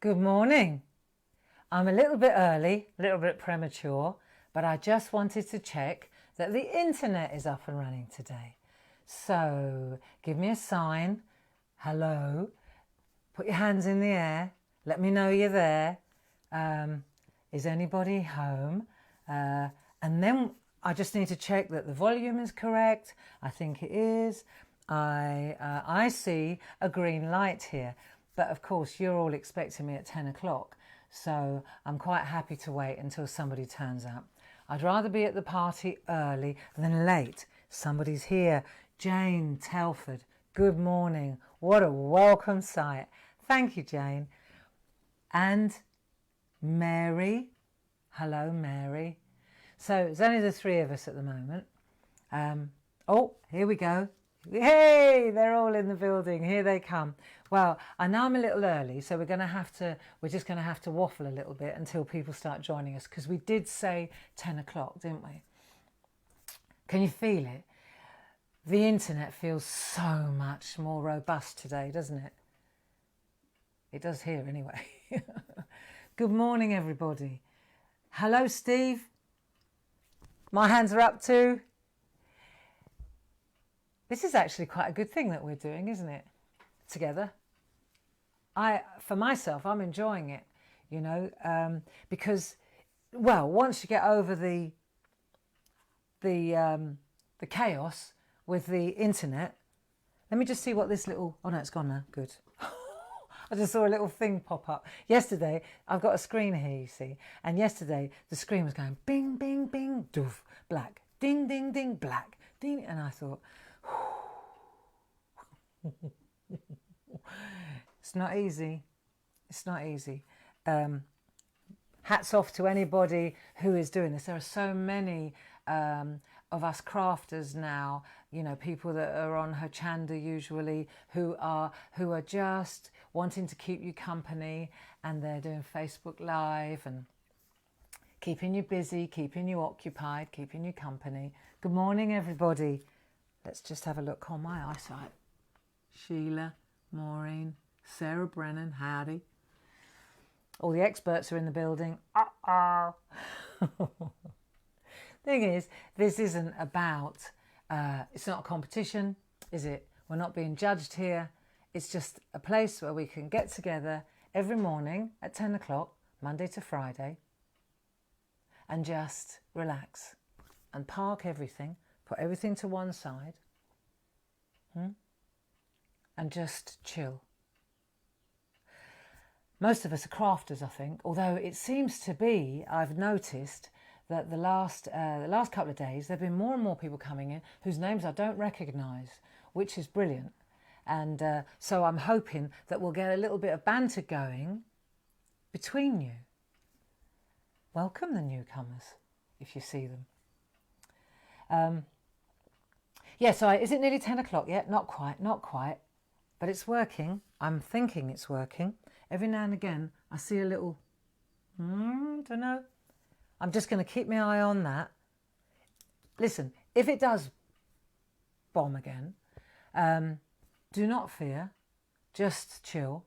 Good morning. I'm a little bit early, a little bit premature, but I just wanted to check that the internet is up and running today. So give me a sign, hello, put your hands in the air, let me know you're there. Is anybody home? And then I just need to check that the volume is correct. I think it is. I see a green light here. But of course, you're all expecting me at 10 o'clock, so I'm quite happy to wait until somebody turns up. I'd rather be at the party early than late. Somebody's here. Jane Telford, good morning. What a welcome sight. Thank you, Jane. And Mary. Hello, Mary. So it's only the three of us at the moment. Oh, here we go. Hey, they're all in the building. Here they come. Well, I know I'm a little early, so we're just going to have to waffle a little bit until people start joining us, because we did say 10 o'clock, didn't we? Can you feel it? The internet feels so much more robust today, doesn't it? It does here anyway. Good morning, everybody. Hello, Steve. My hands are up too. This is actually quite a good thing that we're doing, isn't it? Together. For myself, I'm enjoying it, you know, because, well, once you get over the chaos with the internet, let me just see what this little, oh no, it's gone now, good. I just saw a little thing pop up. Yesterday, I've got a screen here, you see, and yesterday the screen was going bing, bing, bing, doof, black, ding, ding, ding, black, ding, and I thought, it's not easy. It's not easy. Hats off to anybody who is doing this. There are so many of us crafters now, you know, people that are on Hochanda usually, who are just wanting to keep you company, and they're doing Facebook Live and keeping you busy, keeping you occupied, keeping you company. Good morning, everybody. Let's just have a look on my eyesight. Sheila, Maureen, Sarah Brennan, howdy. All the experts are in the building. Thing is, this isn't about, it's not a competition, is it? We're not being judged here. It's just a place where we can get together every morning at 10 o'clock, Monday to Friday, and just relax and park everything, put everything to one side, and just chill. Most of us are crafters, I think, although it seems to be, I've noticed that the last couple of days there have been more and more people coming in whose names I don't recognise, which is brilliant. And so I'm hoping that we'll get a little bit of banter going between you. Welcome the newcomers, if you see them. Yeah, so is it nearly 10 o'clock yet? Not quite, not quite. But it's working. I'm thinking it's working. Every now and again, I see a little, don't know. I'm just going to keep my eye on that. Listen, if it does bomb again, do not fear. Just chill.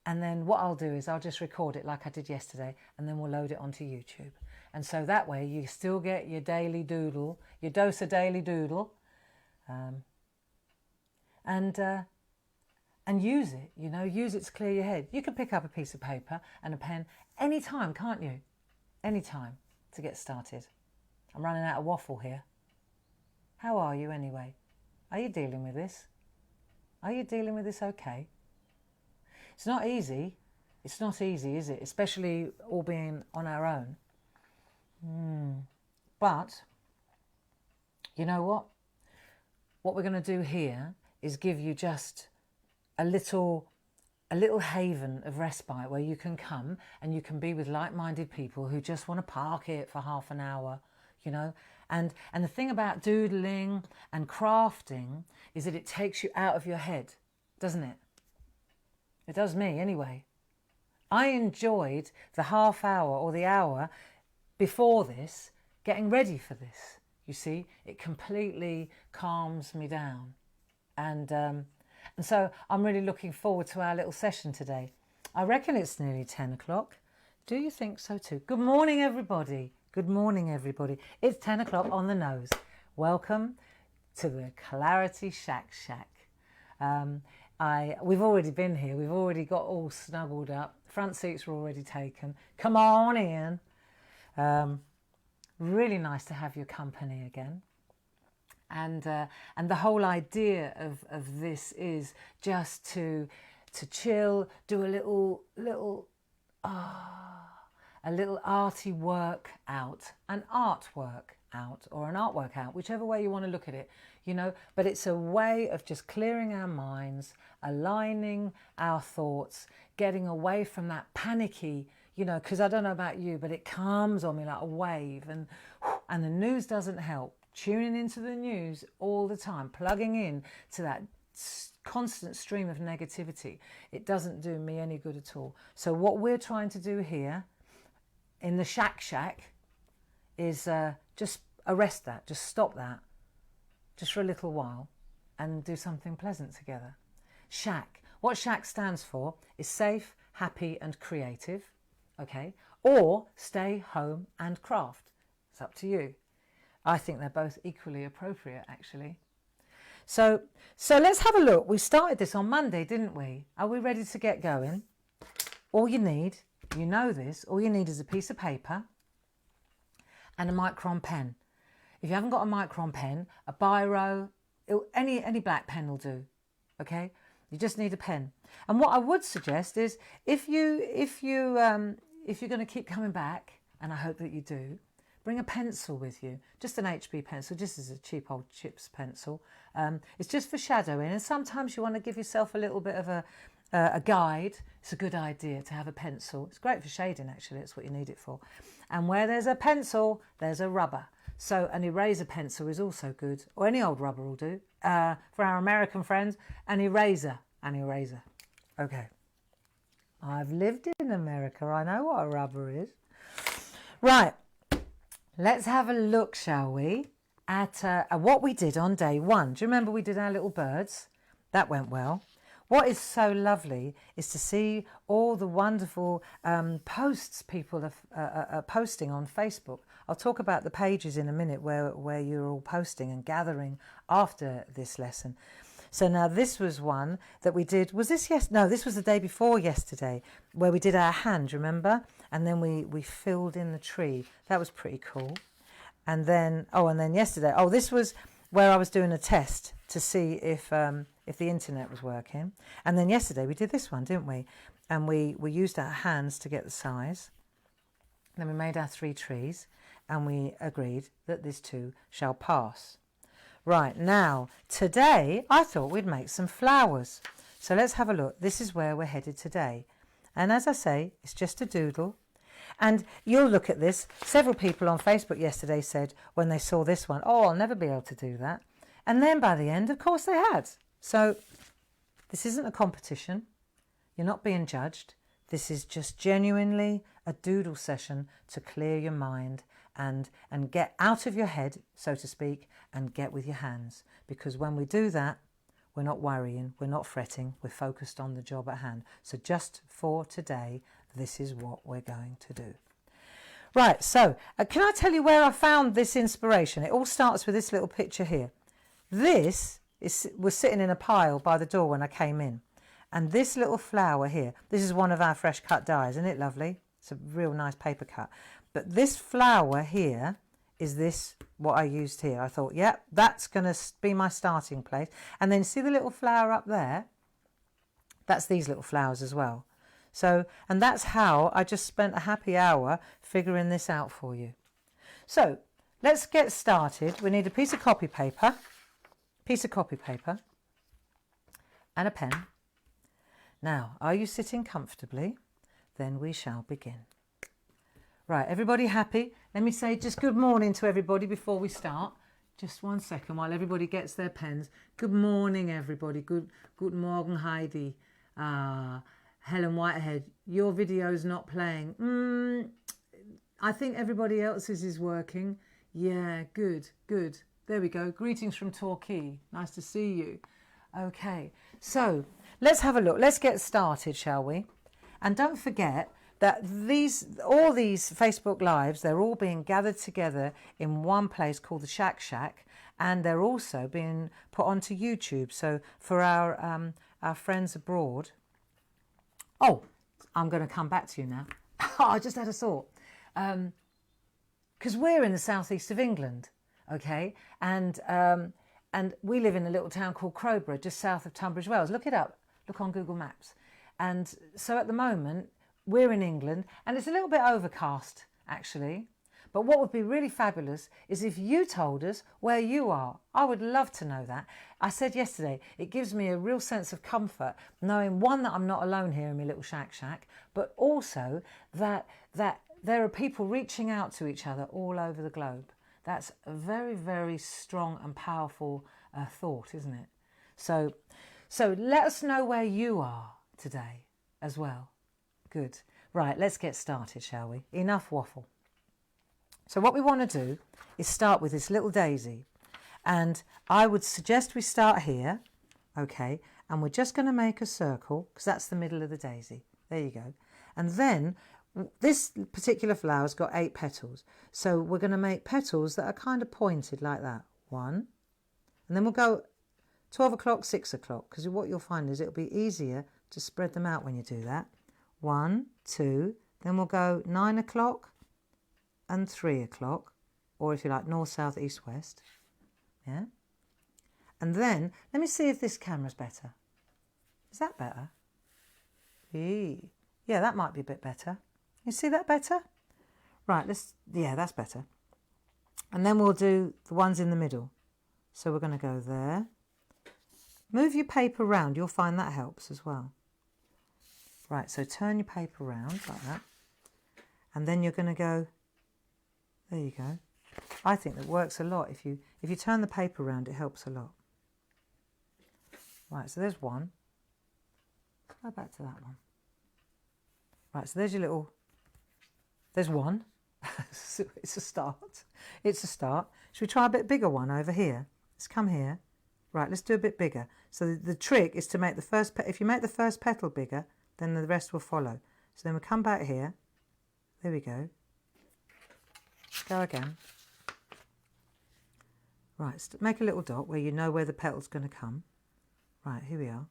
And then what I'll do is I'll just record it like I did yesterday, and then we'll load it onto YouTube. And so that way you still get your daily doodle, your dose of daily doodle, and use it, you know, use it to clear your head. You can pick up a piece of paper and a pen anytime, can't you? Anytime to get started. I'm running out of waffle here. How are you anyway? Are you dealing with this? Are you dealing with this okay? It's not easy. It's not easy, is it? Especially all being on our own. But, you know what? What we're going to do here is give you just a little haven of respite where you can come and you can be with like-minded people who just want to park it for half an hour, you know. And the thing about doodling and crafting is that it takes you out of your head, doesn't it? It does me anyway. I enjoyed the half hour or the hour before this, getting ready for this. You see, it completely calms me down. And so I'm really looking forward to our little session today. I reckon it's nearly 10 o'clock. Do you think so too? Good morning, everybody. Good morning, everybody. It's 10 o'clock on the nose. Welcome to the Clarity SHAC. We've already been here. We've already got all snuggled up. Front seats are already taken. Come on in. Really nice to have your company again. And the whole idea of this is just to chill, do a little arty work out, an artwork out, or an artwork out, whichever way you want to look at it, you know. But it's a way of just clearing our minds, aligning our thoughts, getting away from that panicky, you know, because I don't know about you, but it comes on me like a wave, and the news doesn't help. Tuning into the news all the time, plugging in to that constant stream of negativity, it doesn't do me any good at all. So what we're trying to do here in the SHAC is just arrest that, just stop that, just for a little while, and do something pleasant together. SHAC. What SHAC stands for is safe, happy and creative, okay? Or stay home and craft. It's up to you. I think they're both equally appropriate, actually. So let's have a look. We started this on Monday, didn't we? Are we ready to get going? All you need, you know this, all you need is a piece of paper and a micron pen. If you haven't got a micron pen, a biro, any black pen will do, okay? You just need a pen. And what I would suggest is if you're going to keep coming back, and I hope that you do, bring a pencil with you, just an HB pencil, just as a cheap old chips pencil. It's just for shadowing, and sometimes you want to give yourself a little bit of a guide. It's a good idea to have a pencil. It's great for shading, actually. It's what you need it for. And where there's a pencil, there's a rubber. So an eraser pencil is also good, or any old rubber will do. For our American friends, an eraser. Okay. I've lived in America. I know what a rubber is. Right. Let's have a look, shall we, at what we did on day one. Do you remember we did our little birds? That went well. What is so lovely is to see all the wonderful posts people are posting on Facebook. I'll talk about the pages in a minute where you're all posting and gathering after this lesson. So now this was one that we did. Was this No, this was the day before yesterday, where we did our hand, remember? And then we filled in the tree. That was pretty cool. And then yesterday, this was where I was doing a test to see if the internet was working. And then yesterday we did this one, didn't we? And we used our hands to get the size. Then we made our 3 trees, and we agreed that this too shall pass. Right, now, today I thought we'd make some flowers. So let's have a look. This is where we're headed today. And as I say, it's just a doodle. And you'll look at this. Several people on Facebook yesterday said when they saw this one, I'll never be able to do that. And then by the end, of course, they had. So this isn't a competition. You're not being judged. This is just genuinely a doodle session to clear your mind and get out of your head, so to speak, and get with your hands. Because when we do that, we're not worrying, we're not fretting, we're focused on the job at hand. So just for today, this is what we're going to do. Right, so can I tell you where I found this inspiration? It all starts with this little picture here. This was sitting in a pile by the door when I came in. And this little flower here, this is one of our fresh cut dies, isn't it lovely? It's a real nice paper cut. But this flower here is what I used here. I thought, that's going to be my starting place. And then see the little flower up there? That's these little flowers as well. So, and that's how I just spent a happy hour figuring this out for you. So, let's get started. We need a piece of copy paper, and a pen. Now, are you sitting comfortably? Then we shall begin. Right, everybody happy? Let me say just good morning to everybody before we start. Just 1 second while everybody gets their pens. Good morning, everybody. Good morgen, Heidi. Helen Whitehead, your video's not playing. I think everybody else's is working. Yeah, good. There we go. Greetings from Torquay. Nice to see you. Okay, so let's have a look. Let's get started, shall we? And don't forget that all these Facebook Lives, they're all being gathered together in one place called the SHAC, and they're also being put onto YouTube. So for our friends abroad, oh, I'm going to come back to you now. I just had a thought. Because we're in the southeast of England, okay? And we live in a little town called Crowborough, just south of Tunbridge Wells. Look it up. Look on Google Maps. And so at the moment, we're in England, and it's a little bit overcast, actually. But what would be really fabulous is if you told us where you are. I would love to know that. I said yesterday, it gives me a real sense of comfort knowing, one, that I'm not alone here in my little shack, but also that there are people reaching out to each other all over the globe. That's a very, very strong and powerful thought, isn't it? So let us know where you are today as well. Good. Right, let's get started, shall we? Enough waffle. So what we want to do is start with this little daisy, and I would suggest we start here, okay, and we're just going to make a circle because that's the middle of the daisy. There you go. And then this particular flower's got 8 petals, so we're going to make petals that are kind of pointed like that. 1, and then we'll go 12 o'clock, 6 o'clock, because what you'll find is it'll be easier to spread them out when you do that. 1, 2, then we'll go 9 o'clock and 3 o'clock, or if you like, north, south, east, west. Yeah. And then let me see if this camera's better. Is that better? Yeah, that might be a bit better. You see that better? Right, yeah, that's better. And then we'll do the ones in the middle. So we're going to go there. Move your paper round, you'll find that helps as well. Right, so turn your paper round like that. And then you're going to go, there you go. I think that works a lot. If you turn the paper around, it helps a lot. Right, so there's one. Let's go back to that one. Right, so there's your little, there's one. It's a start. It's a start. Should we try a bit bigger one over here? Let's come here. Right, let's do a bit bigger. So the trick is to make the first, if you make the first petal bigger, then the rest will follow. So then we'll come back here. There we go. Go again. Right, make a little dot where you know where the petal's going to come. Right, here we are.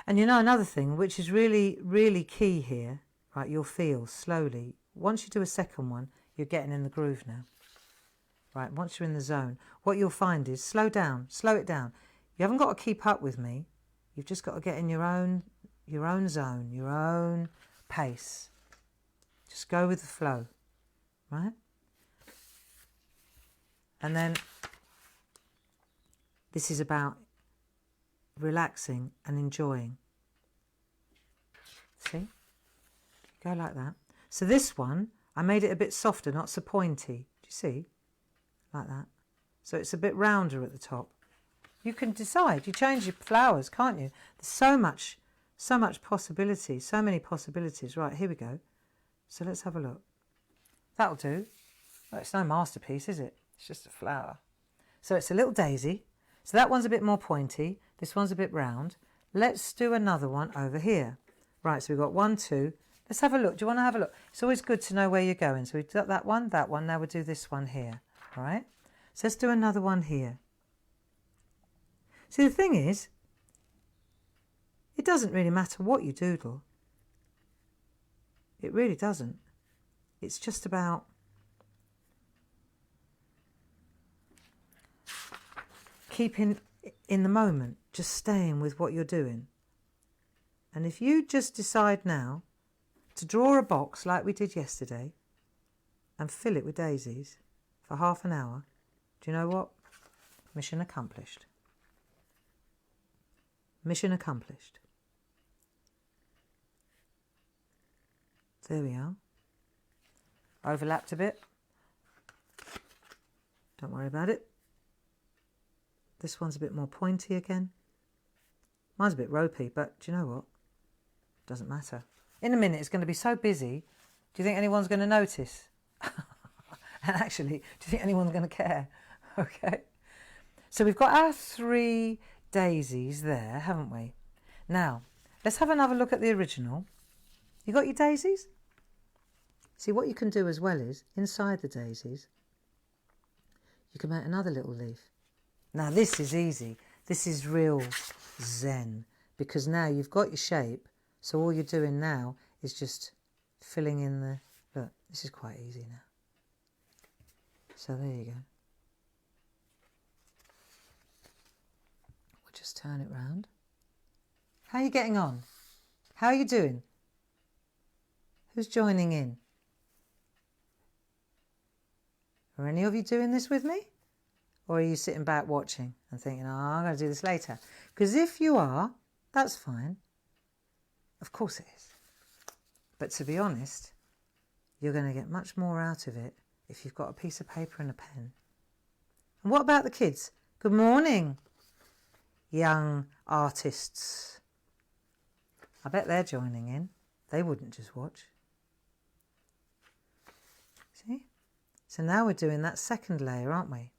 And you know another thing, which is really, really key here, right, you'll feel slowly. Once you do a second one, you're getting in the groove now. Right, once you're in the zone, what you'll find is slow down, slow it down. You haven't got to keep up with me. You've just got to get in your own zone, your own pace. Just go with the flow, right? And then this is about relaxing and enjoying. See? Go like that. So this one, I made it a bit softer, not so pointy. Do you see? Like that. So it's a bit rounder at the top. You can decide. You change your flowers, can't you? There's so much possibility, so many possibilities. Right, here we go. So let's have a look. That'll do. Well, it's no masterpiece, is it? It's just a flower. So it's a little daisy. So that one's a bit more pointy. This one's a bit round. Let's do another one over here. Right, so we've got 1, 2. Let's have a look. Do you want to have a look? It's always good to know where you're going. So we've got that one. Now we'll do this one here. All right? So let's do another one here. See, the thing is, it doesn't really matter what you doodle. It really doesn't. It's just about keeping in the moment, just staying with what you're doing. And if you just decide now to draw a box like we did yesterday and fill it with daisies for half an hour, do you know what? Mission accomplished. Mission accomplished. There we are. Overlapped a bit. Don't worry about it. This one's a bit more pointy again. Mine's a bit ropey, but do you know what? Doesn't matter. In a minute, it's going to be so busy. Do you think anyone's going to notice? And actually, do you think anyone's going to care? Okay. So we've got our 3 daisies there, haven't we? Now, let's have another look at the original. You got your daisies? See, what you can do as well is, inside the daisies, you can make another little leaf. Now this is easy. This is real zen, because now you've got your shape, so all you're doing now is just filling in the... Look, this is quite easy now. So there you go. We'll just turn it round. How are you getting on? How are you doing? Who's joining in? Are any of you doing this with me? Or are you sitting back watching and thinking, oh, I'm going to do this later? Because if you are, that's fine. Of course it is. But to be honest, you're going to get much more out of it if you've got a piece of paper and a pen. And what about the kids? Good morning, young artists. I bet they're joining in. They wouldn't just watch. See? So now we're doing that second layer, aren't we?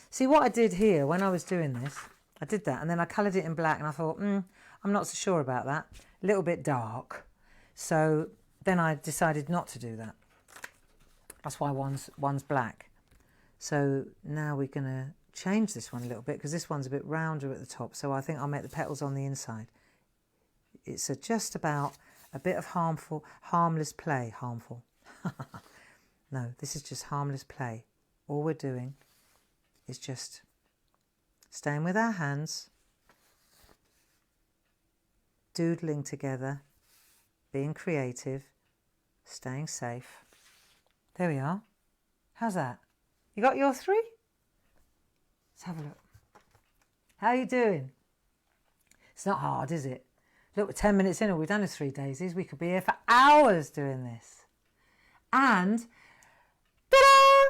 See, what I did here when I was doing this, I did that and then I coloured it in black and I thought, I'm not so sure about that. A little bit dark. So then I decided not to do that. That's why one's black. So now we're going to change this one a little bit because this one's a bit rounder at the top. So I think I'll make the petals on the inside. It's just about a bit of harmless play. Harmful. No, this is just harmless play. All we're doing is just staying with our hands, doodling together, being creative, staying safe. There we are. How's that? You got your 3? Let's have a look. How are you doing? It's not hard, is it? Look, we're 10 minutes in and we've done the 3 daisies. We could be here for hours doing this. And ta-da!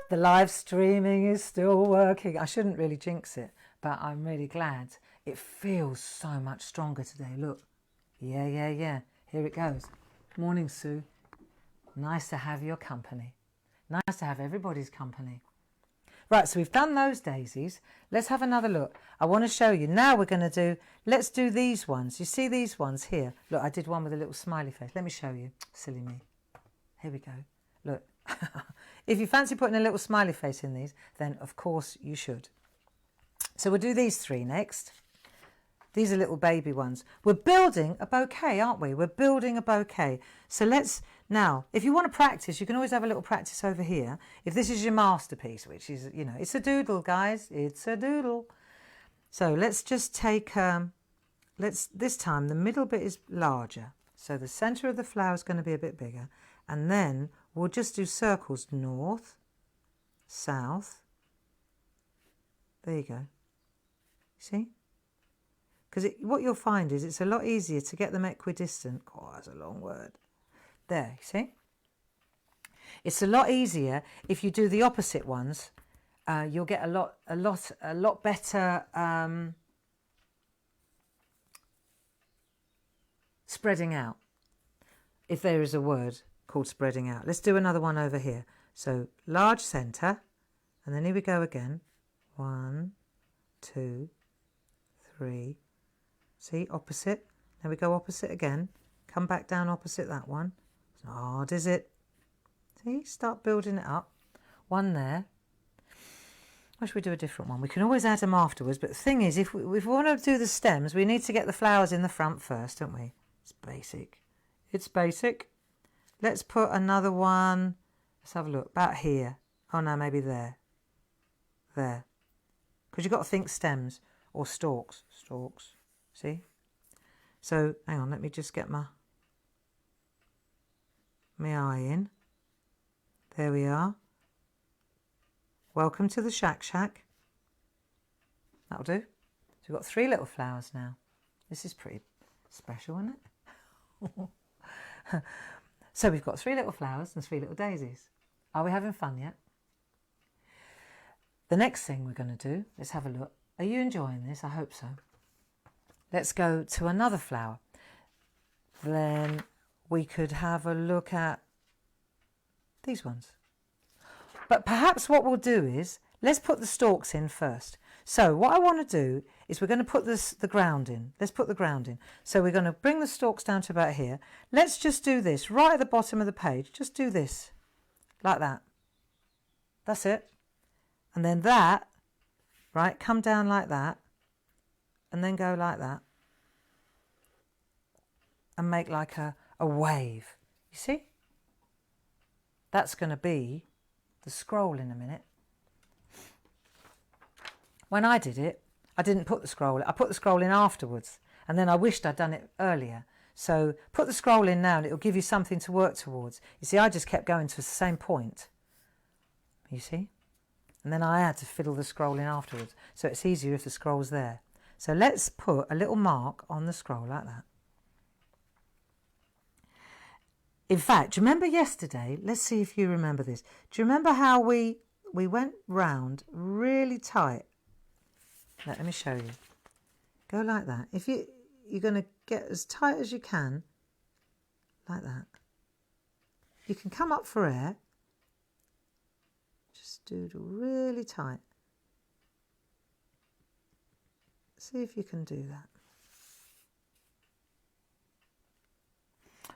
The live streaming is still working. I shouldn't really jinx it, but I'm really glad. It feels so much stronger today. Look. Yeah. Here it goes. Morning, Sue. Nice to have your company. Nice to have everybody's company. Right, so we've done those daisies. Let's have another look. I want to show you. Now we're going to do, let's do these ones. You see these ones here? Look, I did one with a little smiley face. Let me show you. Silly me. Here we go. Look. If you fancy putting a little smiley face in these, then of course you should. So we'll do these 3 next. These are little baby ones. We're building a bouquet, aren't we? We're building a bouquet. So let's, now, if you want to practice, you can always have a little practice over here. If this is your masterpiece, which is, you know, it's a doodle, guys. It's a doodle. So let's just take, this time the middle bit is larger. So the centre of the flower is going to be a bit bigger. And then we'll just do circles, north, south. There you go. See? Because what you'll find is it's a lot easier to get them equidistant. Oh, that's a long word. There, you see? It's a lot easier if you do the opposite ones. You'll get a lot better spreading out. If there is a word called spreading out. Let's do another one over here. So large centre, and then here we go again. 1, 2, 3. See, opposite. Now we go opposite again. Come back down opposite that one. It's not hard, is it? See, start building it up. One there. Why should we do a different one? We can always add them afterwards, but the thing is, if we want to do the stems, we need to get the flowers in the front first, don't we? It's basic. It's basic. Let's put another one. Let's have a look. About here. Oh no, maybe there. There. Because you've got to think stems or stalks. Stalks. See? So, hang on, let me just get my eye in. There we are. Welcome to the SHAC. That'll do. So we've got 3 little flowers now. This is pretty special, isn't it? So we've got 3 little flowers and 3 little daisies. Are we having fun yet? The next thing we're going to do, let's have a look. Are you enjoying this? I hope so. Let's go to another flower. Then we could have a look at these ones. But perhaps what we'll do is, let's put the stalks in first. So what I want to do is we're going to put the ground in. Let's put the ground in. So we're going to bring the stalks down to about here. Let's just do this right at the bottom of the page. Just do this like that. That's it. And then that, right, come down like that and then go like that and make like a wave. You see? That's going to be the scroll in a minute. When I did it, I didn't put the scroll. I put the scroll in afterwards, and then I wished I'd done it earlier. So put the scroll in now and it'll give you something to work towards. You see, I just kept going to the same point. You see? And then I had to fiddle the scroll in afterwards. So it's easier if the scroll's there. So let's put a little mark on the scroll like that. In fact, do you remember yesterday? Let's see if you remember this. Do you remember how we went round really tight? Let me show you. Go like that. If you're going to get as tight as you can, like that. You can come up for air. Just doodle really tight. See if you can do that.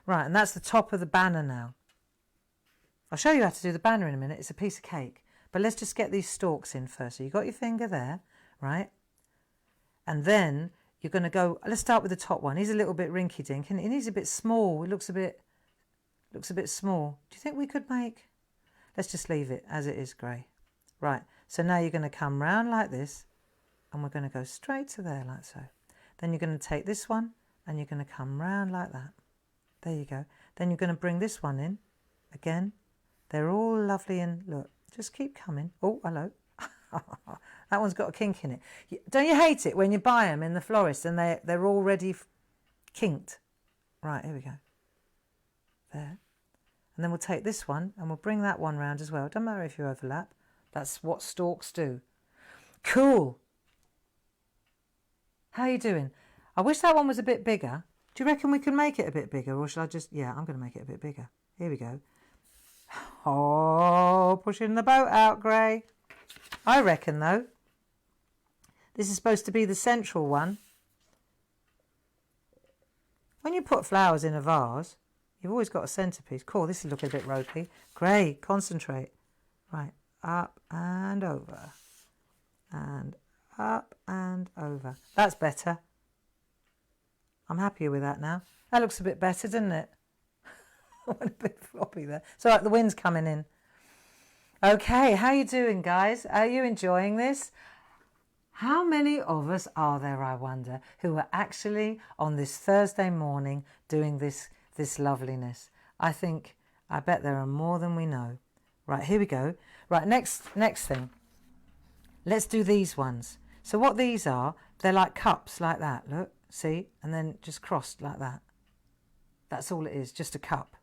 Right, and that's the top of the banner now. I'll show you how to do the banner in a minute. It's a piece of cake. But let's just get these stalks in first. So you've got your finger there, right? And then you're going to go, let's start with the top one. He's a little bit rinky-dink and he's a bit small. It looks a bit small. Do you think we could make... Let's just leave it as it is, grey. Right, so now you're going to come round like this and we're going to go straight to there like so. Then you're going to take this one and you're going to come round like that. There you go. Then you're going to bring this one in again. They're all lovely and look, just keep coming. Oh, hello. That one's got a kink in it. Don't you hate it when you buy them in the florist and they're already kinked? Right, here we go. There. And then we'll take this one and we'll bring that one round as well. Don't matter if you overlap. That's what stalks do. Cool. How are you doing? I wish that one was a bit bigger. Do you reckon we can make it a bit bigger, or shall I just... Yeah, I'm going to make it a bit bigger. Here we go. Oh, pushing the boat out, Gray. I reckon, though, this is supposed to be the central one. When you put flowers in a vase, you've always got a centrepiece. Cool, this is looking a bit ropey. Gray, concentrate. Right, up and over. And up and over. That's better. I'm happier with that now. That looks a bit better, doesn't it? I went a bit floppy there. So like the wind's coming in. Okay, how you doing, guys? Are you enjoying this? How many of us are there, I wonder, who are actually on this Thursday morning doing this loveliness? I bet there are more than we know. Right, here we go. Right, next thing. Let's do these ones. So what these are, they're like cups like that, look. See, and then just crossed like that. That's all it is, just a cup.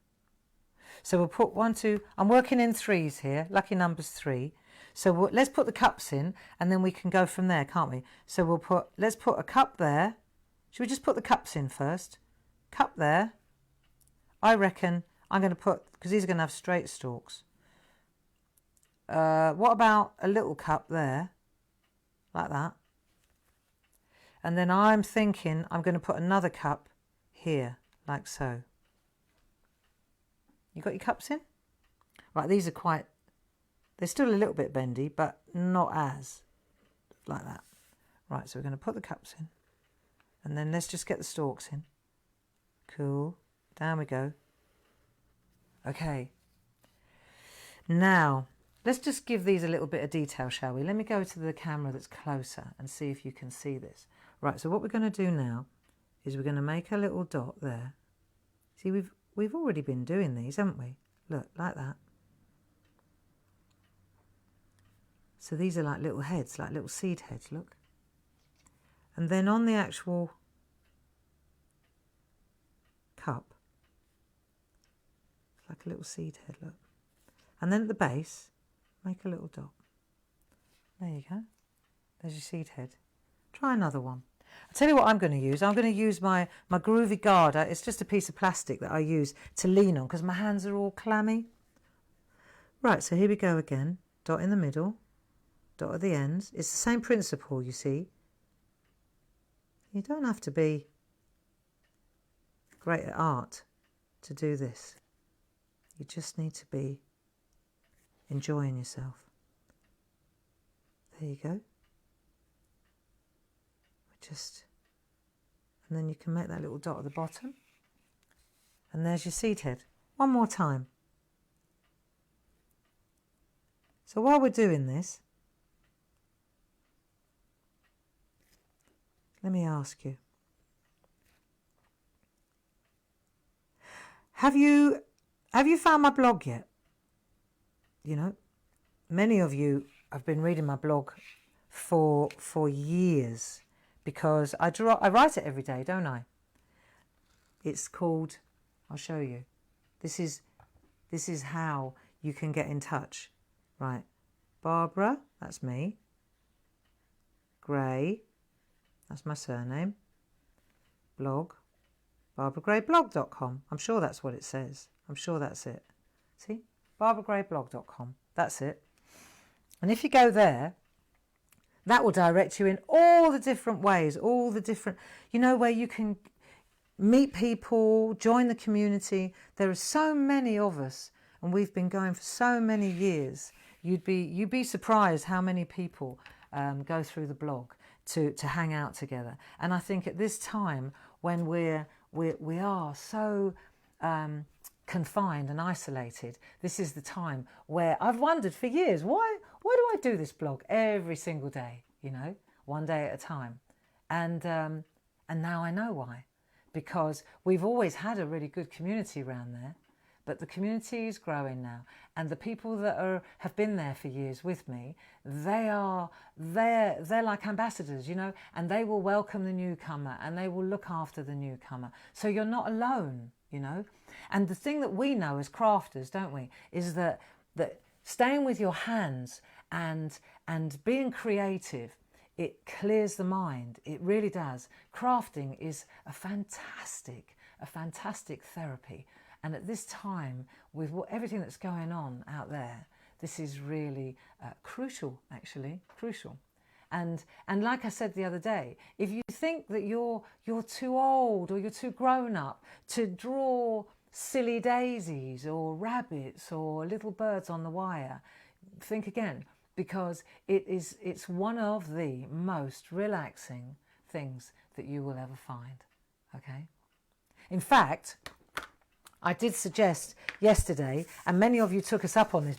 So we'll put 1, 2, I'm working in threes here, lucky number's 3. So let's put the cups in and then we can go from there, can't we? So let's put a cup there. Should we just put the cups in first? Cup there. I reckon I'm going to put, because these are going to have straight stalks. What about a little cup there? Like that. And then I'm thinking I'm going to put another cup here, like so. You got your cups in? Right, these are they're still a little bit bendy, but not as, like that. Right, so we're going to put the cups in. And then let's just get the stalks in. Cool. Down we go. Okay. Now, let's just give these a little bit of detail, shall we? Let me go to the camera that's closer and see if you can see this. Right, so what we're going to do now is we're going to make a little dot there. See, we've already been doing these, haven't we? Look, like that. So these are like little heads, like little seed heads, look. And then on the actual cup, it's like a little seed head, look. And then at the base, make a little dot. There you go. There's your seed head. Try another one. I'll tell you what I'm going to use. I'm going to use my groovy garter. It's just a piece of plastic that I use to lean on because my hands are all clammy. Right, so here we go again. Dot in the middle. dot at the ends. It's the same principle, you see. You don't have to be great at art to do this. You just need to be enjoying yourself. There you go. And then you can make that little dot at the bottom. And there's your seed head. One more time. So while we're doing this, let me ask you. Have you found my blog yet? You know, many of you have been reading my blog for years, because I write it every day, don't I? It's called, I'll show you. This is how you can get in touch. Right. Barbara, that's me. Gray, that's my surname. Blog, barbaragrayblog.com. I'm sure that's what it says. I'm sure that's it. See? barbaragrayblog.com. That's it. And if you go there, that will direct you in all the different ways, all the different, you know, where you can meet people, join the community. There are so many of us, and we've been going for so many years. You'd be surprised how many people go through the blog to hang out together. And I think at this time when we are so confined and isolated, this is the time where I've wondered for years, why do I do this blog every single day, you know, one day at a time? And now I know why. Because we've always had a really good community around there, but the community is growing now, and the people that have been there for years with me, they're like ambassadors, you know, and they will welcome the newcomer and they will look after the newcomer. So you're not alone, you know. And the thing that we know as crafters, don't we, is that staying with your hands and being creative, it clears the mind. It really does. Crafting is a fantastic therapy. And at this time, with everything that's going on out there, this is really crucial, actually, crucial. And like I said the other day, if you think that you're too old or you're too grown up to draw silly daisies or rabbits or little birds on the wire, think again. Because it's one of the most relaxing things that you will ever find, okay? In fact, I did suggest yesterday, and many of you took us up on this,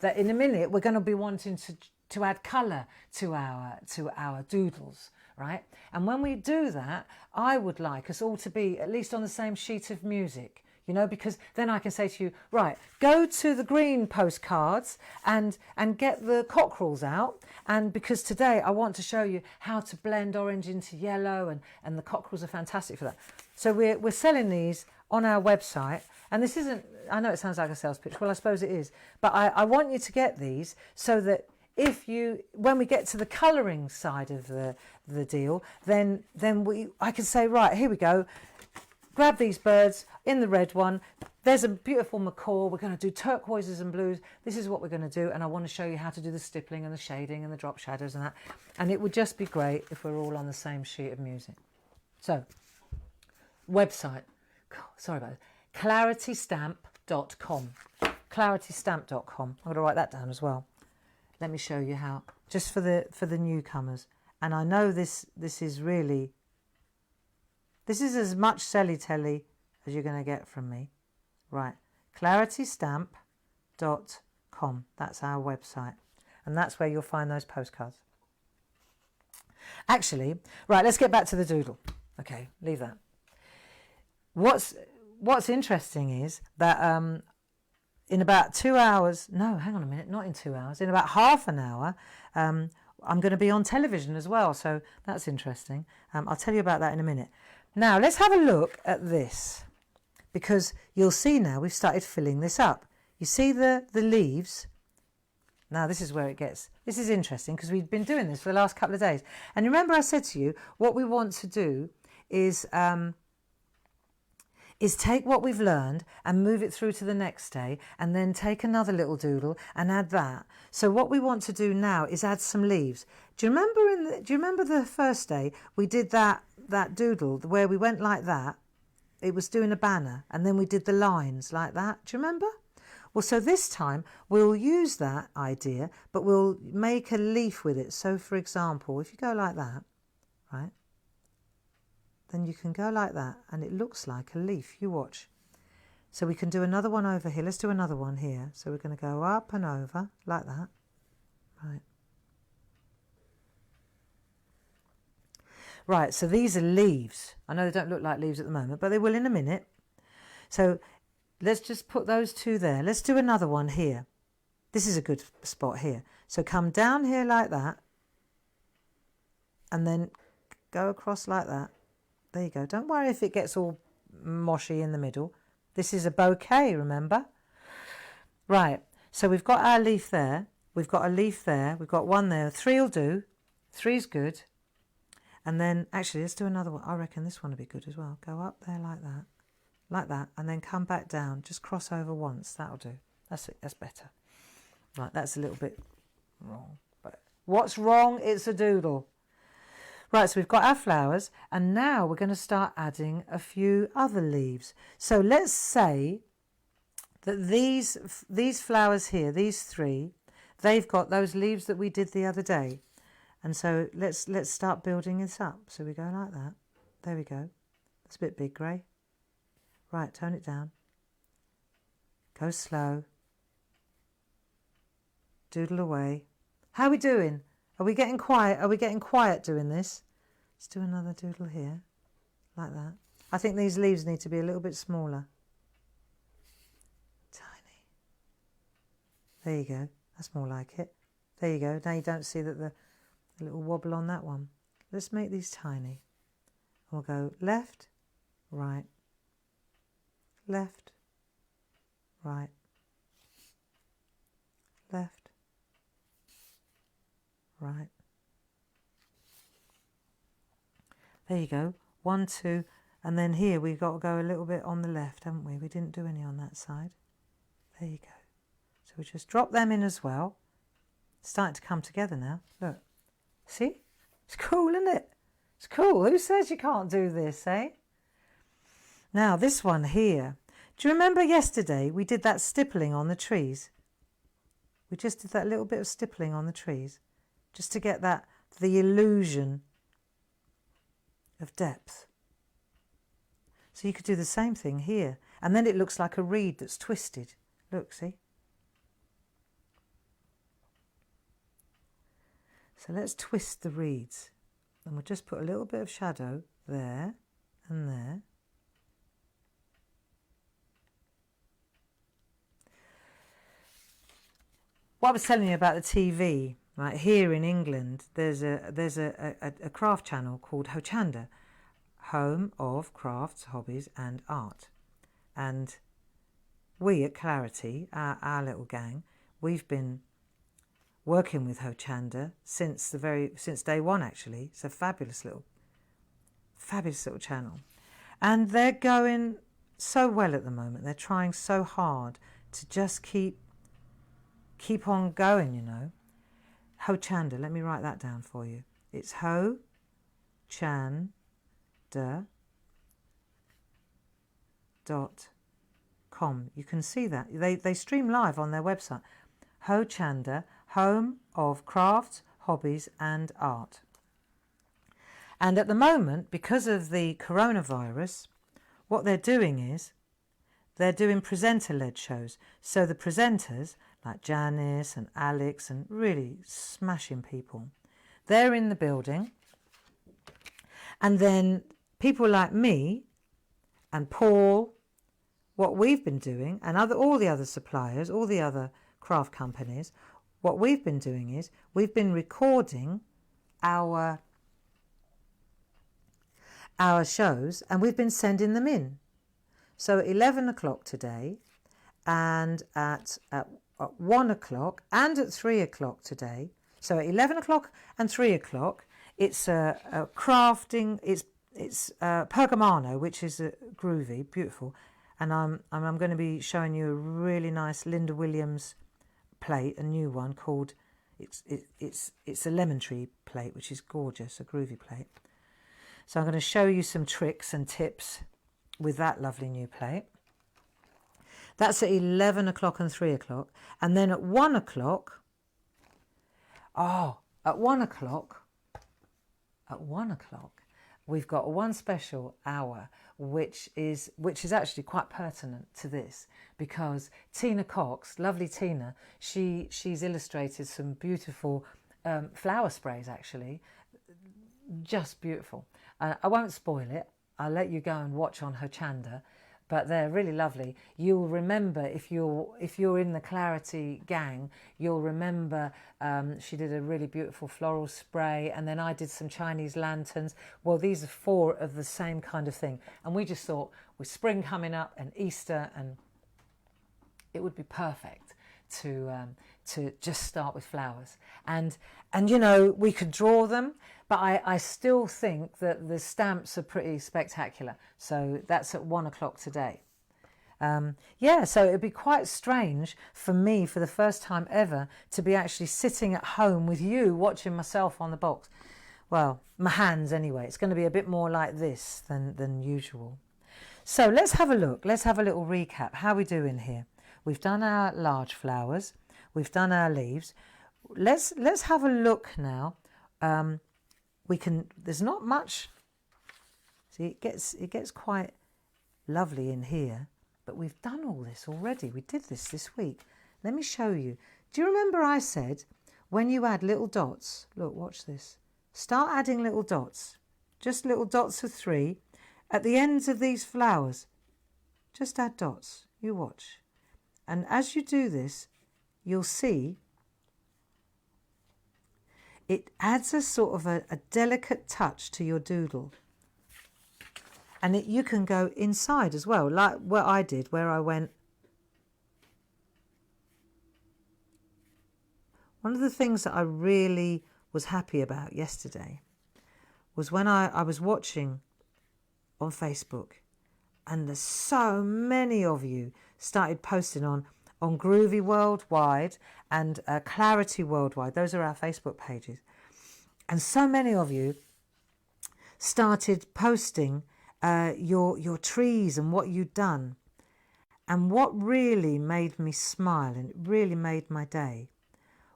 that in a minute we're going to be wanting to add colour to our doodles, right? And when we do that, I would like us all to be at least on the same sheet of music, you know, because then I can say to you, right, go to the green postcards and get the cockerels out. And because today I want to show you how to blend orange into yellow, and the cockerels are fantastic for that. So we're selling these on our website. And this isn't, I know it sounds like a sales pitch. Well, I suppose it is. But I want you to get these so that when we get to the colouring side of the deal, then I can say, right, here we go. Grab these birds in the red one. There's a beautiful macaw. We're going to do turquoises and blues. This is what we're going to do. And I want to show you how to do the stippling and the shading and the drop shadows and that. And it would just be great if we're all on the same sheet of music. So, website. Sorry about it. ClarityStamp.com. ClarityStamp.com. I'm going to write that down as well. Let me show you how. Just for the newcomers. And I know this is really... This is as much selly-telly as you're going to get from me. Right, ClarityStamp.com. That's our website. And that's where you'll find those postcards. Actually, right, let's get back to the doodle. Okay, leave that. What's interesting is that in about 2 hours... No, hang on a minute, not in 2 hours. In about half an hour, I'm going to be on television as well. So that's interesting. I'll tell you about that in a minute. Now, let's have a look at this, because you'll see now we've started filling this up. You see the leaves? Now, this is where it gets... This is interesting because we've been doing this for the last couple of days. And remember I said to you, what we want to do is is take what we've learned and move it through to the next day, and then take another little doodle and add that. So what we want to do now is add some leaves. Do you remember the first day we did that doodle where we went like that? It was doing a banner, and then we did the lines like that. Do you remember? Well, so this time we'll use that idea, but we'll make a leaf with it. So for example, if you go like that, right? Then you can go like that and it looks like a leaf. You watch. So we can do another one over here. Let's do another one here. So we're going to go up and over like that. Right. Right, so these are leaves. I know they don't look like leaves at the moment, but they will in a minute. So let's just put those two there. Let's do another one here. This is a good spot here. So come down here like that and then go across like that. There you go. Don't worry if it gets all moshy in the middle. This is a bouquet, remember? Right, so we've got our leaf there. We've got a leaf there. We've got one there. 3 will do. 3's good. And then, actually, let's do another one. I reckon this one will be good as well. Go up there like that, and then come back down. Just cross over once. That'll do. That's it. That's better. Right, that's a little bit wrong. But what's wrong? It's a doodle. Right, so we've got our flowers, and now we're going to start adding a few other leaves. So let's say that these flowers here, these 3, they've got those leaves that we did the other day. And so let's start building this up. So we go like that. There we go. That's a bit big, Gray. Right, tone it down. Go slow. Doodle away. How are we doing? Are we getting quiet? Are we getting quiet doing this? Let's do another doodle here, like that. I think these leaves need to be a little bit smaller. Tiny. There you go. That's more like it. There you go. Now you don't see that the little wobble on that one. Let's make these tiny. We'll go left, right, left, right, left, right. There you go. 1, 2, and then here we've got to go a little bit on the left, haven't we? We didn't do any on that side. There you go. So we just drop them in as well. It's starting to come together now. Look. See? It's cool, isn't it? It's cool. Who says you can't do this, eh? Now, this one here. Do you remember yesterday we did that stippling on the trees? We just did that little bit of stippling on the trees just to get the illusion of depth. So you could do the same thing here. And then it looks like a reed that's twisted. Look, see? So let's twist the reeds. And we'll just put a little bit of shadow there and there. What I was telling you about the TV, right, here in England, there's a craft channel called Hochanda, Home of Crafts, Hobbies and Art. And we at Clarity, our little gang, we've been working with Hochanda since day one, actually. It's a fabulous little channel. And they're going so well at the moment. They're trying so hard to just keep on going, you know. Hochanda, let me write that down for you. It's hochanda.com. You can see that. They stream live on their website. Hochanda, Home of Crafts, Hobbies and Art. And at the moment, because of the coronavirus, what they're doing is they're doing presenter-led shows. So the presenters, like Janice and Alex and really smashing people, they're in the building. And then people like me and Paul, what we've been doing, and all the other suppliers, all the other craft companies, what we've been doing is we've been recording our shows and we've been sending them in. So at 11 o'clock today and at 1 o'clock and at 3 o'clock today. So at 11 o'clock and 3 o'clock, it's a crafting, Pergamano, which is groovy, beautiful. And I'm going to be showing you a really nice Linda Williams plate, a new one called, it's a lemon tree plate, which is gorgeous, a groovy plate. So I'm going to show you some tricks and tips with that lovely new plate. That's at 11 o'clock and 3 o'clock. And then at 1 o'clock, at 1 o'clock, we've got one special hour, which is actually quite pertinent to this, because Tina Cox, lovely Tina, she's illustrated some beautiful flower sprays, actually, just beautiful. I won't spoil it. I'll let you go and watch on her chanda, but they're really lovely. You'll remember, if you're in the Clarity gang, you'll remember she did a really beautiful floral spray, and then I did some Chinese lanterns. Well, these are 4 of the same kind of thing, and we just thought, with spring coming up and Easter, and it would be perfect to just start with flowers. And you know, we could draw them, but I still think that the stamps are pretty spectacular. So that's at 1 o'clock today. Yeah, so it'd be quite strange for me, for the first time ever, to be actually sitting at home with you watching myself on the box. Well, my hands anyway. It's going to be a bit more like this than usual. So let's have a look. Let's have a little recap. How are we doing here? We've done our large flowers. We've done our leaves. Let's have a look now. There's not much. See, it gets quite lovely in here, but we've done all this already. We did this week. Let me show you. Do you remember I said when you add little dots, look, watch this. Start adding little dots, just little dots of 3 at the ends of these flowers. Just add dots. You watch. And as you do this, you'll see it adds a sort of a delicate touch to your doodle. And you can go inside as well, like what I did, where I went. One of the things that I really was happy about yesterday was when I was watching on Facebook, and there's so many of you started posting on Groovy Worldwide and Clarity Worldwide. Those are our Facebook pages. And so many of you started posting your trees and what you'd done. And what really made me smile, and it really made my day,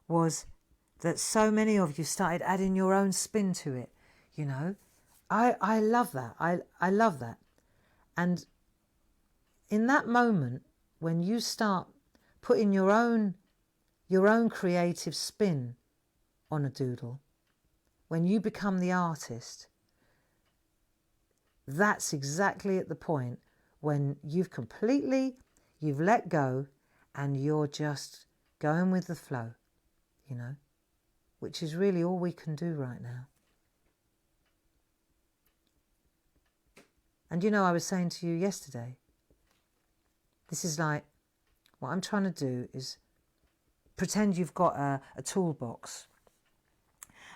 was that so many of you started adding your own spin to it. You know, I love that. I love that. And in that moment, when you start putting your own creative spin on a doodle, when you become the artist, that's exactly at the point when you've let go and you're just going with the flow, you know, which is really all we can do right now. And you know, I was saying to you yesterday, this is like, what I'm trying to do is pretend you've got a toolbox.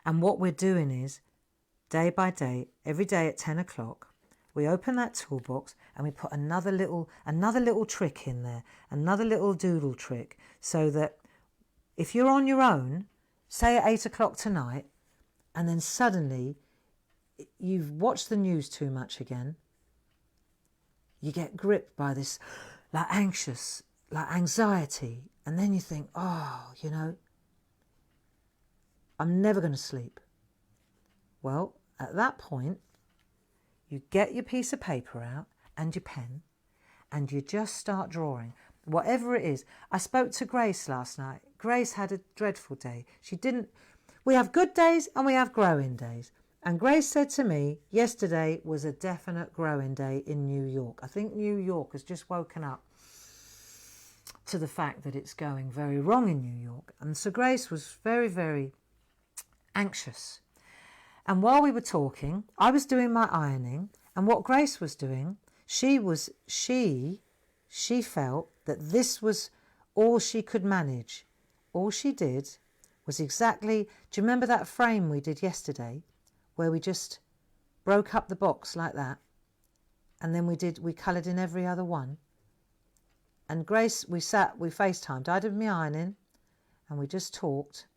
And what we're doing is, day by day, every day at 10 o'clock, we open that toolbox and we put another little trick in there, another little doodle trick, so that if you're on your own, say at 8 o'clock tonight, and then suddenly you've watched the news too much again, you get gripped by this like anxiety, and then you think, oh, you know, I'm never going to sleep. Well, at that point, you get your piece of paper out and your pen, and you just start drawing, whatever it is. I spoke to Grace last night. Grace had a dreadful day. We have good days and we have growing days. And Grace said to me, yesterday was a definite growing day in New York. I think New York has just woken up to the fact that it's going very wrong in New York. And so Grace was very, very anxious. And while we were talking, I was doing my ironing, and what Grace was doing, she felt that this was all she could manage. All she did was exactly, do you remember that frame we did yesterday, where we just broke up the box like that, and then we coloured in every other one. And Grace, we FaceTimed. I did my ironing, and we just talked,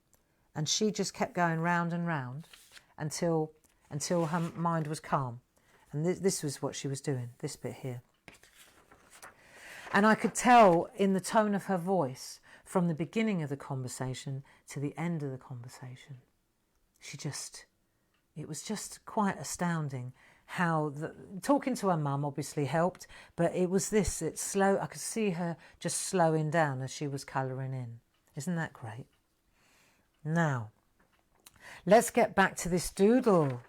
and she just kept going round and round until her mind was calm. And this was what she was doing, this bit here. And I could tell in the tone of her voice from the beginning of the conversation to the end of the conversation. It was just quite astounding how talking to her mum obviously helped, but it's slow. I could see her just slowing down as she was colouring in. Isn't that great? Now, let's get back to this doodle.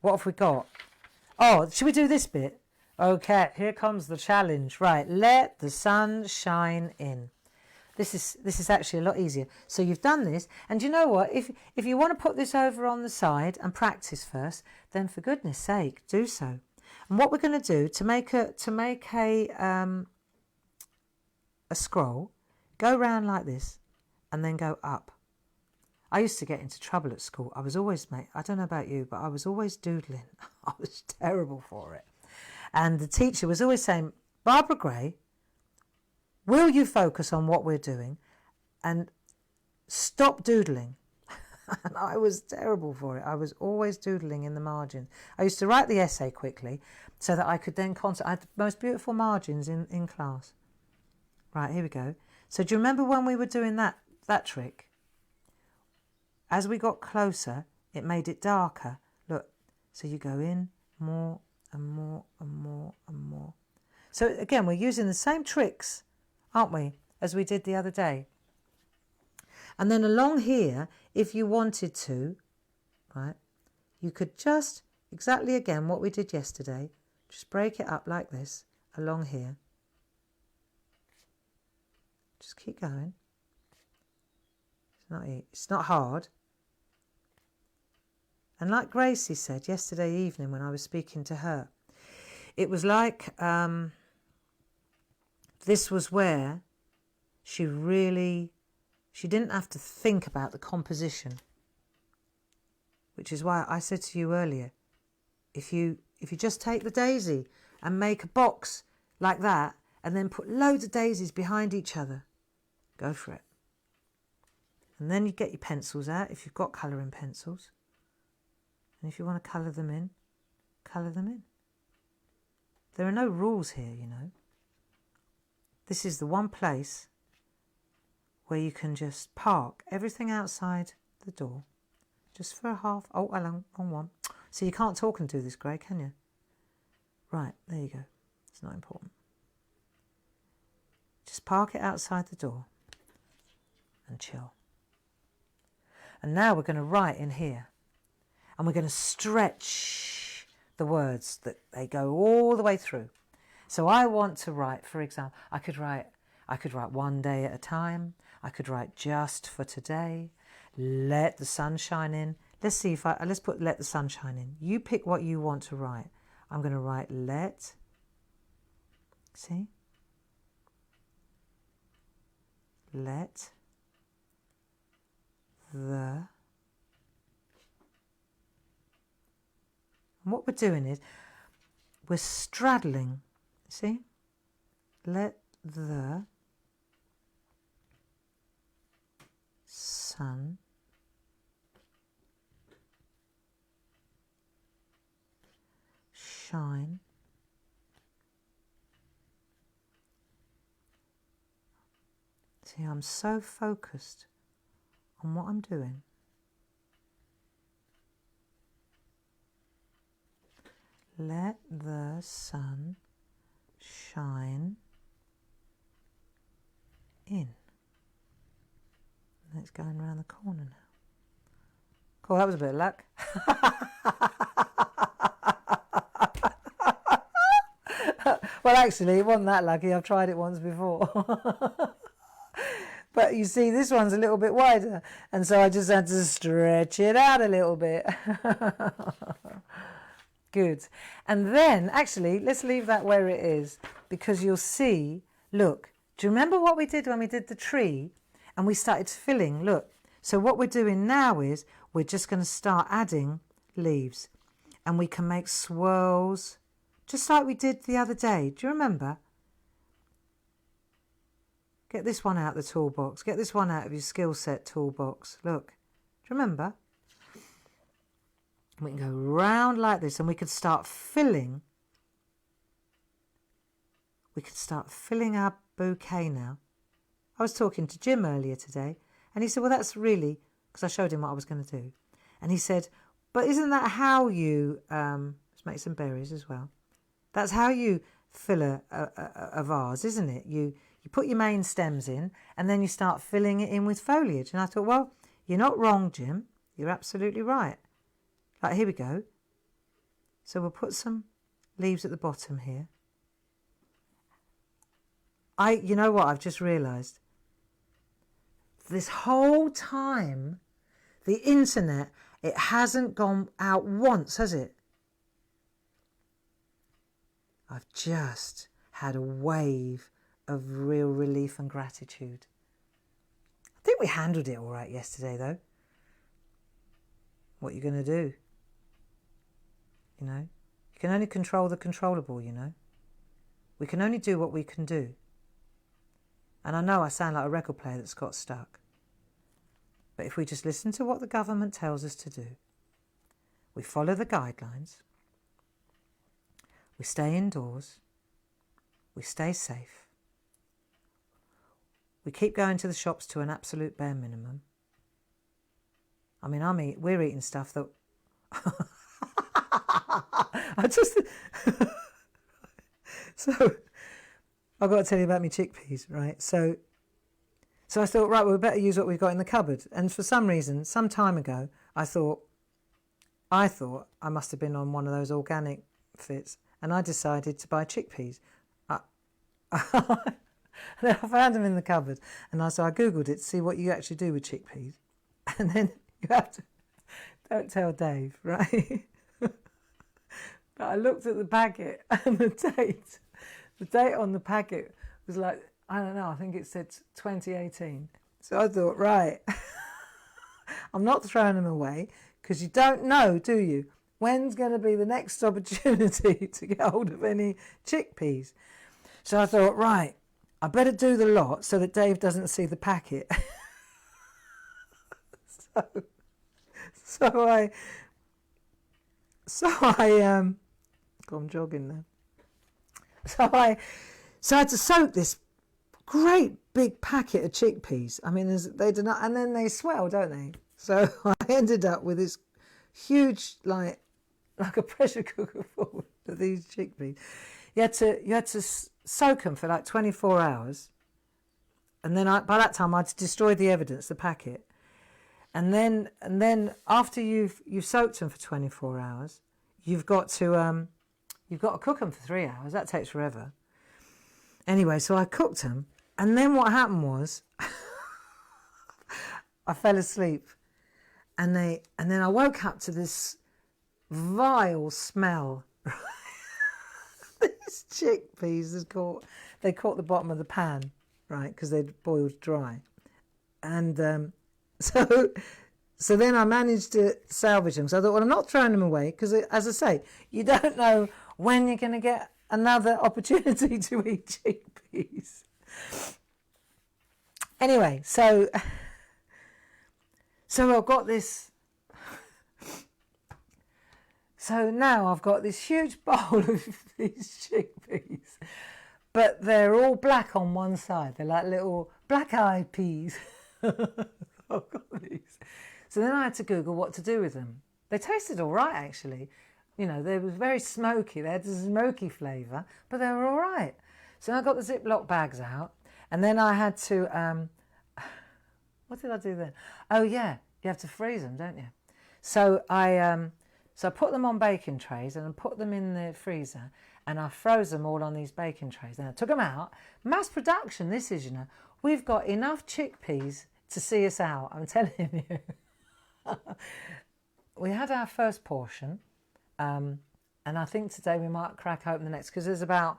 What have we got? Oh, should we do this bit? Okay, here comes the challenge. Right, let the sun shine in. This is actually a lot easier. So you've done this, and you know what? If you want to put this over on the side and practice first, then for goodness sake, do so. And what we're going to do to make a scroll, go round like this, and then go up. I used to get into trouble at school. I was always, I don't know about you, but I was always doodling. I was terrible for it. And the teacher was always saying, Barbara Gray, will you focus on what we're doing and stop doodling? And I was terrible for it. I was always doodling in the margin. I used to write the essay quickly so that I could then concentrate. I had the most beautiful margins in class. Right, here we go. So do you remember when we were doing that trick? As we got closer, it made it darker. Look, so you go in more and more and more and more. So again, we're using the same tricks, aren't we, as we did the other day. And then along here, if you wanted to, right, you could just, exactly again what we did yesterday, just break it up like this, along here. Just keep going. It's not hard. And like Gracie said yesterday evening when I was speaking to her, it was like this was where she didn't have to think about the composition, which is why I said to you earlier, if you just take the daisy and make a box like that and then put loads of daisies behind each other, go for it. And then you get your pencils out if you've got colouring pencils. And if you want to colour them in, colour them in. There are no rules here, you know. This is the one place where you can just park everything outside the door, just for a half. Oh, wrong one. So you can't talk and do this, Gray, can you? Right, there you go. It's not important. Just park it outside the door and chill. And now we're going to write in here. And we're going to stretch the words that they go all the way through. So I want to write, for example, I could write one day at a time. I could write just for today. Let the sun shine in. Let's see if let's put let the sun shine in. You pick what you want to write. I'm going to write see? Let the. And what we're doing is we're straddling, see? Let the sun shine see, I'm so focused on what I'm doing. Let the sun shine in. And it's going around the corner now. Cool, that was a bit of luck. Well, actually, it wasn't that lucky. I've tried it once before. But you see, this one's a little bit wider. And so I just had to stretch it out a little bit. Good. And then, actually, let's leave that where it is, because you'll see, look, do you remember what we did when we did the tree and we started filling? Look, so what we're doing now is we're just going to start adding leaves. and we can make swirls just like we did the other day. Do you remember? Get this one out of the toolbox. Get this one out of your skill set toolbox. Look, do you remember? We can go round like this and we could start filling. We could start filling our bouquet now. I was talking to Jim earlier today and he said, well, that's really, because I showed him what I was going to do. And he said, but isn't that how you, let's make some berries as well. That's how you fill a vase, isn't it? You put your main stems in and then you start filling it in with foliage. And I thought, well, you're not wrong, Jim. You're absolutely right. Like, here we go. So we'll put some leaves at the bottom here. You know what, I've just realised. This whole time, the internet, it hasn't gone out once, has it? I've just had a wave of real relief and gratitude. I think we handled it all right yesterday, though. What are you going to do? You know, you can only control the controllable, you know. We can only do what we can do. And I know I sound like a record player that's got stuck. But if we just listen to what the government tells us to do, we follow the guidelines, we stay indoors, we stay safe, we keep going to the shops to an absolute bare minimum. I mean, we're eating stuff that... So, I've got to tell you about my chickpeas, right? So I thought, right, well, we better use what we've got in the cupboard. And for some reason, some time ago, I thought I must have been on one of those organic fits, and I decided to buy chickpeas. Then I found them in the cupboard, and so I Googled it to see what you actually do with chickpeas. And then you have to, don't tell Dave, right? But I looked at the packet, and the date on the packet was like, I don't know, I think it said 2018. So I thought, right, I'm not throwing them away, because you don't know, do you? When's going to be the next opportunity to get hold of any chickpeas? So I thought, right, I better do the lot so that Dave doesn't see the packet. So I'm jogging now. So I had to soak this great big packet of chickpeas. I mean, they do not, and then they swell, don't they? So I ended up with this huge, like a pressure cooker full of these chickpeas. You had to soak them for like 24 hours, and then by that time I'd destroyed the evidence, the packet. And then after you've soaked them for 24 hours, you've got to cook them for 3 hours. That takes forever. Anyway, so I cooked them, and then what happened was I fell asleep, and then I woke up to this vile smell. These chickpeas caught the bottom of the pan, right, because they'd boiled dry, and so then I managed to salvage them. So I thought, well, I'm not throwing them away, because, as I say, you don't know when you're going to get another opportunity to eat chickpeas. Anyway, so I've got this. So now I've got this huge bowl of these chickpeas, but they're all black on one side. They're like little black-eyed peas. I've got these. So then I had to Google what to do with them. They tasted all right, actually. You know, they were very smoky. They had a smoky flavour, but they were all right. So I got the Ziploc bags out, and then I had to... what did I do then? Oh, yeah, you have to freeze them, don't you? So I put them on baking trays, and I put them in the freezer, and I froze them all on these baking trays. Then I took them out. Mass production, this is, you know. We've got enough chickpeas to see us out, I'm telling you. We had our first portion, and I think today we might crack open the next, because there's about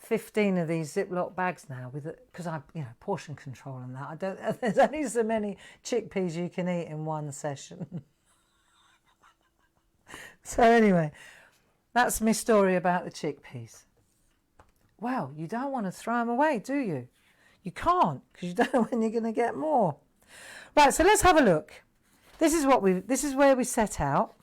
15 of these Ziploc bags now, because I, you know, portion control and that. There's only so many chickpeas you can eat in one session. So anyway, that's my story about the chickpeas. Well, you don't want to throw them away, do you? You can't, because you don't know when you're going to get more. Right, so let's have a look. This is where we set out.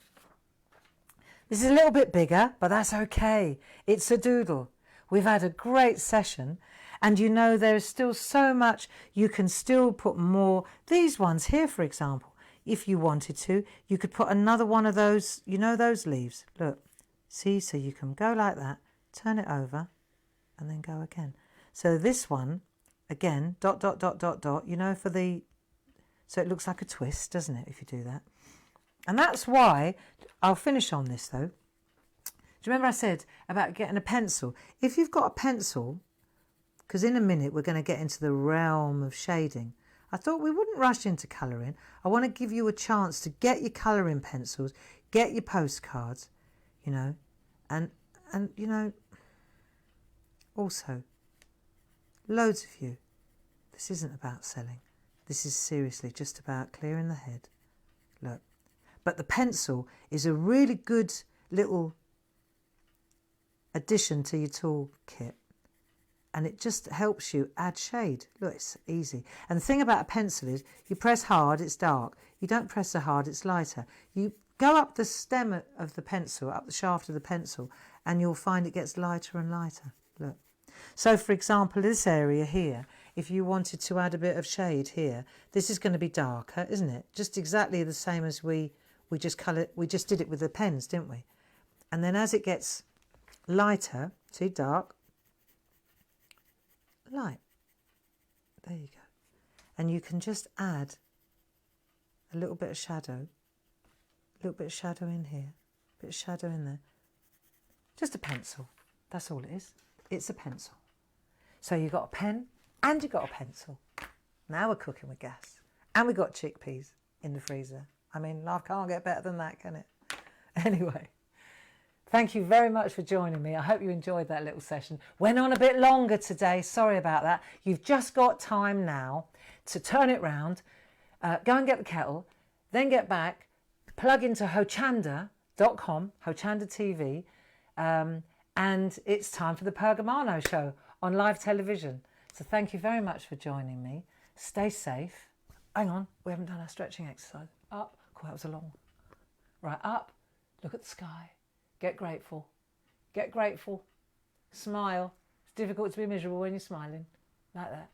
This is a little bit bigger, but that's okay. It's a doodle. We've had a great session, and you know there is still so much. You can still put more. These ones here, for example, if you wanted to, you could put another one of those, you know, those leaves. Look, see, so you can go like that, turn it over, and then go again. So this one, again, dot, dot, dot, dot, dot, you know, so it looks like a twist, doesn't it, if you do that? And that's why, I'll finish on this though. Do you remember I said about getting a pencil? If you've got a pencil, because in a minute we're going to get into the realm of shading, I thought we wouldn't rush into colouring. I want to give you a chance to get your colouring pencils, get your postcards, you know, and you know, also, loads of you, this isn't about selling. This is seriously just about clearing the head. Look. But the pencil is a really good little addition to your toolkit. And it just helps you add shade. Look, it's easy. And the thing about a pencil is you press hard, it's dark. You don't press so hard, it's lighter. You go up the stem of the pencil, up the shaft of the pencil, and you'll find it gets lighter and lighter. Look. So, for example, this area here, if you wanted to add a bit of shade here, this is going to be darker, isn't it? Just exactly the same as we just did it with the pens, didn't we? And then as it gets lighter, see, dark, light. There you go. And you can just add a little bit of shadow, in here, a bit of shadow in there. Just a pencil. That's all it is. It's a pencil. So you've got a pen and you've got a pencil. Now we're cooking with gas. And we've got chickpeas in the freezer. I mean, life can't get better than that, can it? Anyway, thank you very much for joining me. I hope you enjoyed that little session. Went on a bit longer today. Sorry about that. You've just got time now to turn it round, go and get the kettle, then get back, plug into hochanda.com, Hochanda TV, and it's time for the Pergamano show on live television. So thank you very much for joining me. Stay safe. Hang on, we haven't done our stretching exercise. Up. Oh, that was a long one. Right, up. Look at the sky. Get grateful. Get grateful. Smile. It's difficult to be miserable when you're smiling. Like that.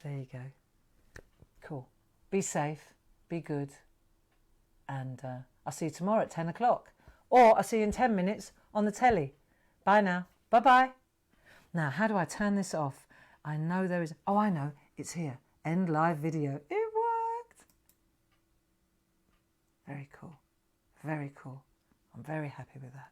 There you go. Cool. Be safe. Be good. And I'll see you tomorrow at 10 o'clock. Or I'll see you in 10 minutes on the telly. Bye now. Bye-bye. Now, how do I turn this off? I know there is... Oh, I know. It's here. End live video. It worked. Very cool. Very cool. I'm very happy with that.